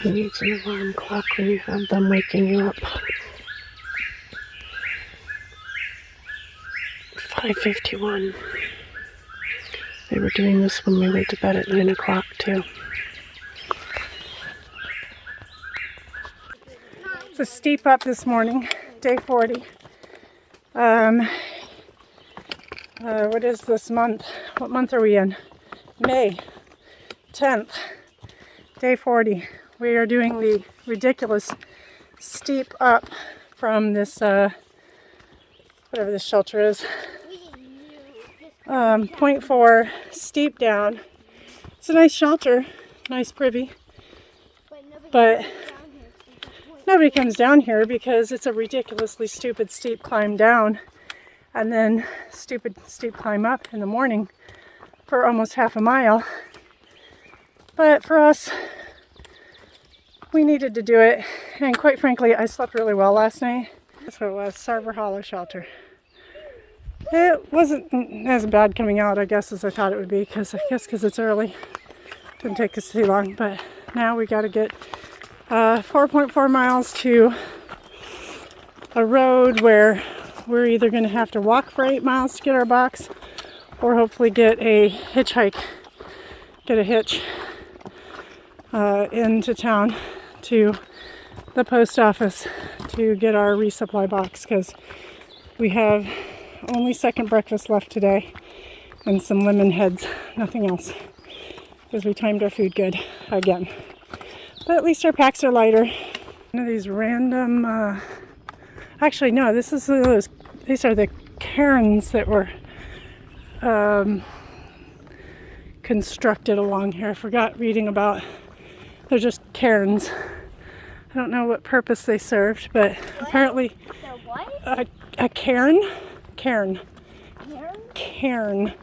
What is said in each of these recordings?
Who needs an alarm clock when you have them waking you up? 5:51. They were doing this when we went to bed at 9 o'clock too. It's a steep up this morning, day 40. What is this month? What month are we in? May 10th, day 40. We are doing the ridiculous steep up from this, whatever this shelter is. 0.4 steep down. It's a nice shelter, nice privy, but nobody comes down here because it's a ridiculously stupid steep climb down and then stupid steep climb up in the morning for almost half a mile. But for us, we needed to do it, and quite frankly, I slept really well last night. That's what it was, Sarver Hollow shelter. It wasn't as bad coming out, I guess, as I thought it would be, because it's early. Didn't take us too long, but now we got to get 4.4 miles to a road where we're either going to have to walk for 8 miles to get our box, or hopefully get a hitchhike, get a hitch into town to the post office to get our resupply box, because we have only second breakfast left today and some lemon heads, nothing else, because we timed our food good again. But at least our packs are lighter. One of these random, actually no, these are the cairns that were constructed along here. I forgot reading about, they're just cairns. I don't know what purpose they served, but what? Apparently a cairn. Cairn. Cairn.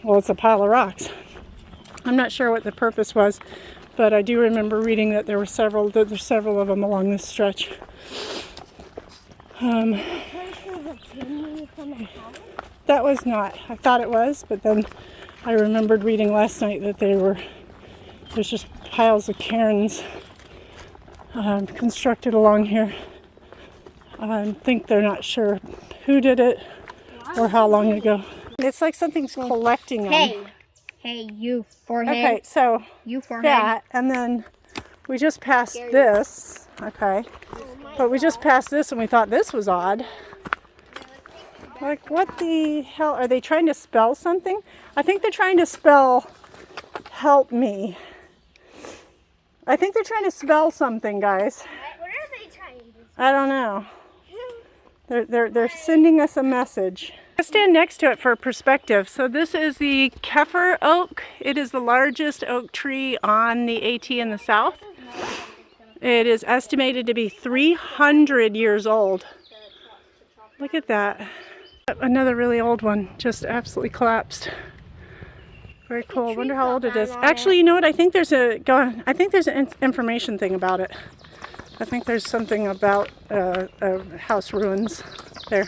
Well, it's a pile of rocks. I'm not sure what the purpose was, but I do remember reading that there were several of them along this stretch. That was not. I thought it was, but then I remembered reading last night that there's just piles of cairns constructed along here. I think they're not sure who did it or how long ago. It's like something's collecting them. Hey, you forehead. Okay, so you forehead. That, and then we just passed this. Okay, but we just passed this and we thought this was odd. Like, what the hell? Are they trying to spell something? I think they're trying to spell help me. I think they're trying to spell something, guys. What are they trying to spell? I don't know. They're sending us a message. Let's stand next to it for perspective. So this is the Keffer Oak. It is the largest oak tree on the AT in the south. It is estimated to be 300 years old. Look at that. Another really old one, just absolutely collapsed. Very cool. I wonder how old it is. Actually, you know what? I think there's an information thing about it. I think there's something about house ruins there.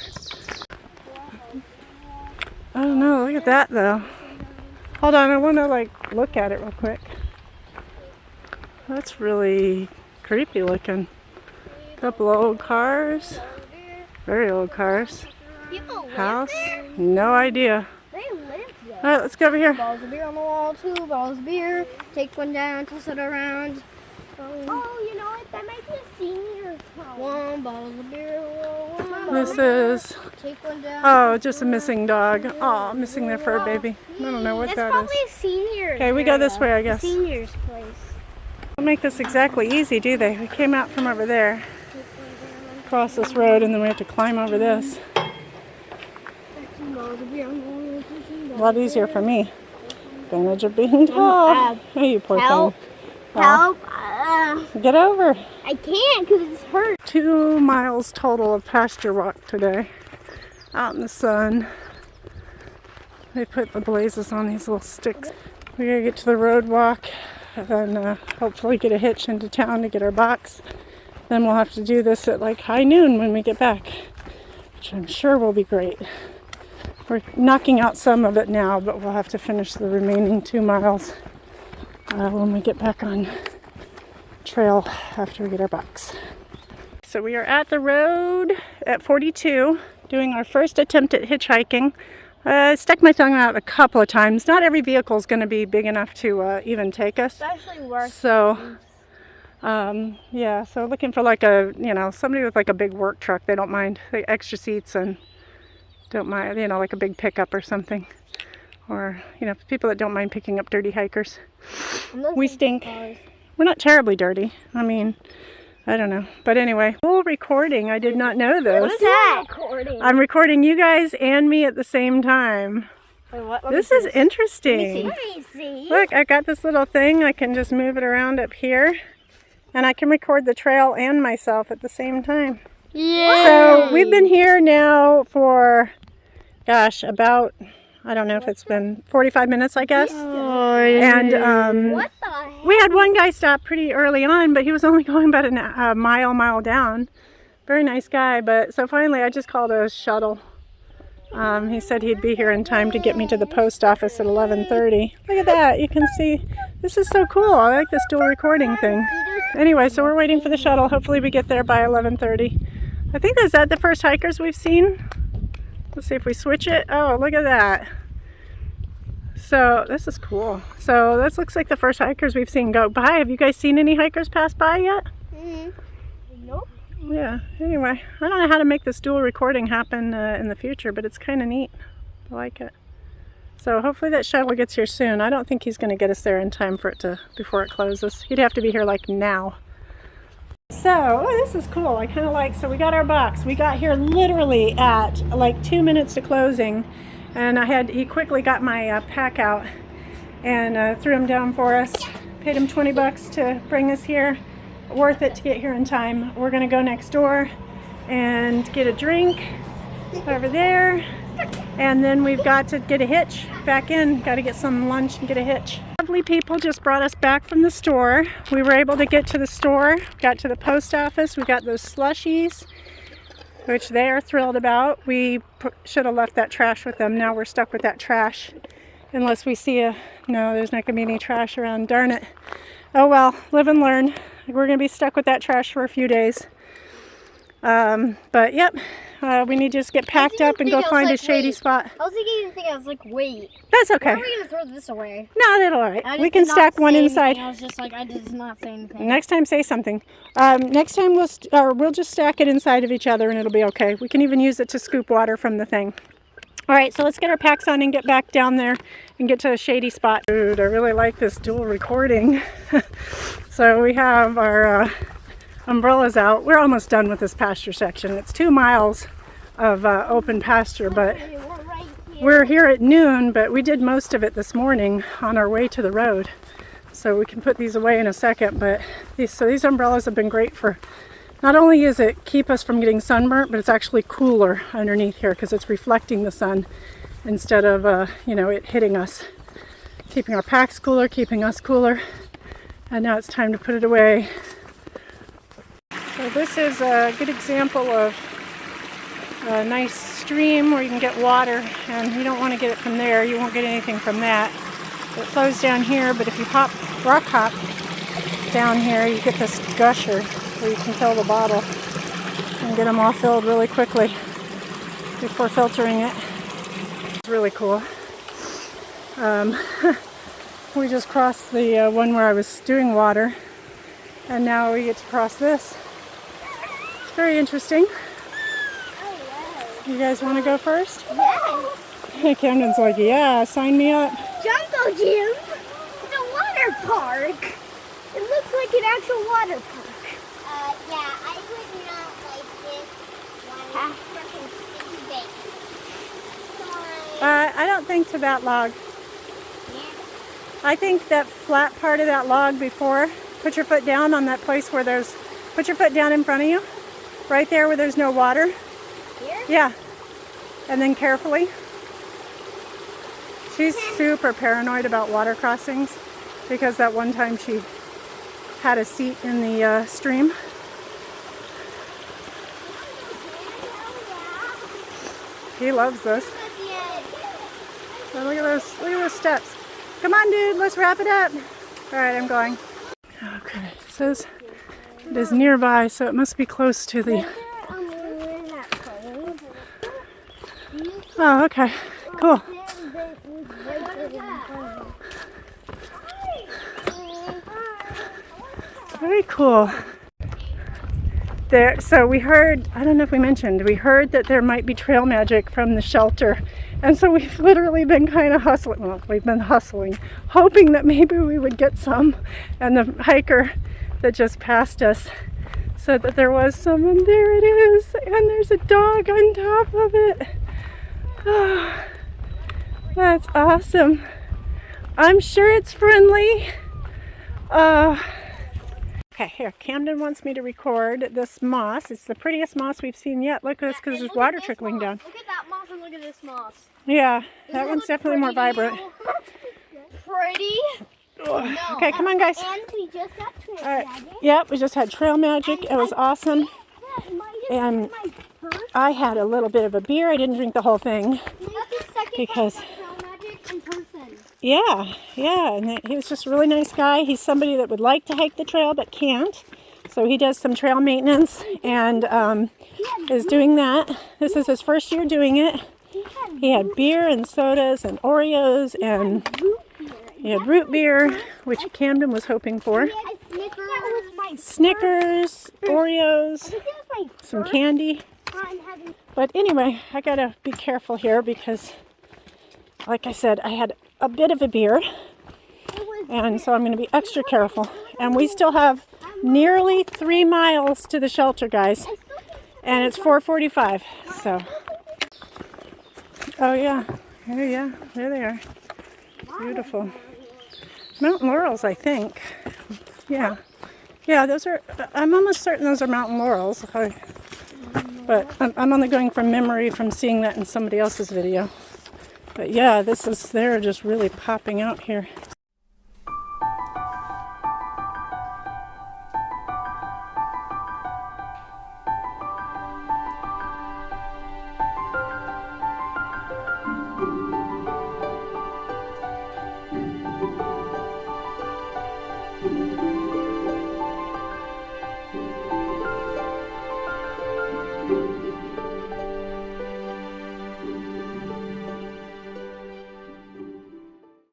I don't know. Look at that, though. Hold on. I want to look at it real quick. That's really creepy looking. Couple of old cars. Very old cars. House? No idea. They live there. All right, let's go over here. Bottles of beer on the wall, 2 bottles of beer. Take one down, toss it around. Oh, you know what? That might be a senior home. 1 bottle of beer. This is, Take one down. oh, just a missing dog. Oh, missing their fur baby. I don't know what that is. That's probably a senior. Okay, we go this way, I guess. Senior's place. Don't make this exactly easy, do they? We came out from over there, across this road, and then we have to climb over this. A lot easier for me. Advantage of being tall. Oh, you poor Help. thing. Help. Get over. I can't because it's hurt. 2 miles total of pasture walk today. Out in the sun. They put the blazes on these little sticks. We gotta get to the road walk and then hopefully get a hitch into town to get our box. Then we'll have to do this at like high noon when we get back, which I'm sure will be great. We're knocking out some of it now, but we'll have to finish the remaining 2 miles when we get back on trail after we get our box. So we are at the road at 42, doing our first attempt at hitchhiking. I stuck my tongue out a couple of times. Not every vehicle is going to be big enough to even take us. Especially work. So, yeah, so looking for like a, somebody with like a big work truck. They don't mind the extra seats and don't mind, like a big pickup or something. Or, people that don't mind picking up dirty hikers. We stink. We're not terribly dirty. I mean, I don't know. But anyway, full recording. I did not know this. What is that? Recording. I'm recording you guys and me at the same time. Wait, this is interesting. Let me see. Look, I got this little thing. I can just move it around up here. And I can record the trail and myself at the same time. Yeah. So we've been here now for, gosh, about, I don't know if it's been 45 minutes, I guess. Oh, and what the heck? we had one guy stop pretty early on, but he was only going about a mile down. Very nice guy, but so finally I just called a shuttle. He said he'd be here in time to get me to the post office at 11:30. Look at that, you can see, this is so cool. I like this dual recording thing. Anyway, so we're waiting for the shuttle. Hopefully we get there by 11:30. I think, is that the first hikers we've seen? Let's see if we switch it. Oh, look at that. So this is cool. So this looks like the first hikers we've seen go by. Have you guys seen any hikers pass by yet? Nope. Yeah, anyway, I don't know how to make this dual recording happen in the future, but it's kind of neat. I like it. So hopefully that shuttle gets here soon. I don't think he's going to get us there in time for it before it closes. He'd have to be here like now. So, this is cool. I kind of like, so we got our box. We got here literally at like 2 minutes to closing, and he quickly got my pack out and threw him down for us. Paid him 20 bucks to bring us here. Worth it to get here in time. We're gonna go next door and get a drink over there, and then we've got to get a hitch back in. Got to get some lunch and get a hitch. Lovely people just brought us back from the store. We were able to get to the store, got to the post office. We got those slushies, which they are thrilled about. We should have left that trash with them. Now we're stuck with that trash unless we see no, there's not gonna be any trash around. Darn it. Oh well, live and learn. We're gonna be stuck with that trash for a few days. But yep, we need to just get packed up and go find a shady spot. I was thinking, I was like, wait. That's okay. Why are we gonna throw this away? No, that's all right. We can stack one inside. I was just like, I did not say anything. Next time, say something. Next time we'll just stack it inside of each other and it'll be okay. We can even use it to scoop water from the thing. All right, so let's get our packs on and get back down there and get to a shady spot. Dude, I really like this dual recording. So we have our umbrellas out. We're almost done with this pasture section. It's 2 miles of open pasture, but we're here at noon, but we did most of it this morning on our way to the road. So we can put these away in a second, but these umbrellas have been great for, not only is it keep us from getting sunburnt, but it's actually cooler underneath here because it's reflecting the sun instead of, it hitting us. Keeping our packs cooler, keeping us cooler. And now it's time to put it away. So this is a good example of a nice stream where you can get water, and you don't want to get it from there. You won't get anything from that. It flows down here, but if you rock hop down here, you get this gusher where you can fill the bottle and get them all filled really quickly before filtering it. It's really cool. We just crossed the one where I was doing water, and now we get to cross this. It's very interesting. You guys want to go first? Yes. Camden's like, yeah, sign me up. Jungle Gym. It's a water park. It looks like an actual water park. Yeah, I would not like this one. Freaking big. I don't think to that log. Yeah. I think that flat part of that log before, put your foot down on that place where put your foot down in front of you. Right there where there's no water. Here? Yeah. And then carefully. She's super paranoid about water crossings because that one time she had a seat in the stream. He loves this. So look at those steps. Come on, dude, let's wrap it up. All right, I'm going. Okay, says it is nearby, so it must be close to the... Oh, okay. Cool. Very cool. There, so we heard, I don't know if we mentioned, we heard that there might be trail magic from the shelter. And so we've literally been kind of hustling, well, we've been hustling, hoping that maybe we would get some. And the hiker that just passed us said that there was some, and there it is. And there's a dog on top of it. Oh, that's awesome. I'm sure it's friendly. Okay, here, Camden wants me to record this moss. It's the prettiest moss we've seen yet. Look at this, because there's water trickling down. Look at that moss and look at this moss. Yeah, that one's definitely more vibrant. Pretty? No, okay, come on, guys. And we just got trail magic. Yep, we just had trail magic. It was awesome. And I had a little bit of a beer. I didn't drink the whole thing. Because... Yeah, and he was just a really nice guy. He's somebody that would like to hike the trail but can't. So he does some trail maintenance and is doing that. This is his first year doing it. He had beer and sodas and Oreos and he had root beer, which Camden was hoping for. Snickers, Oreos, some candy. But anyway, I gotta be careful here because, like I said, I had a bit of a beer, and so I'm going to be extra careful. And we still have nearly 3 miles to the shelter, guys, and it's 4:45. So, oh yeah, there they are. Beautiful mountain laurels, I think. Yeah, those are. I'm almost certain those are mountain laurels, but I'm only going from memory from seeing that in somebody else's video. But yeah, they're just really popping out here.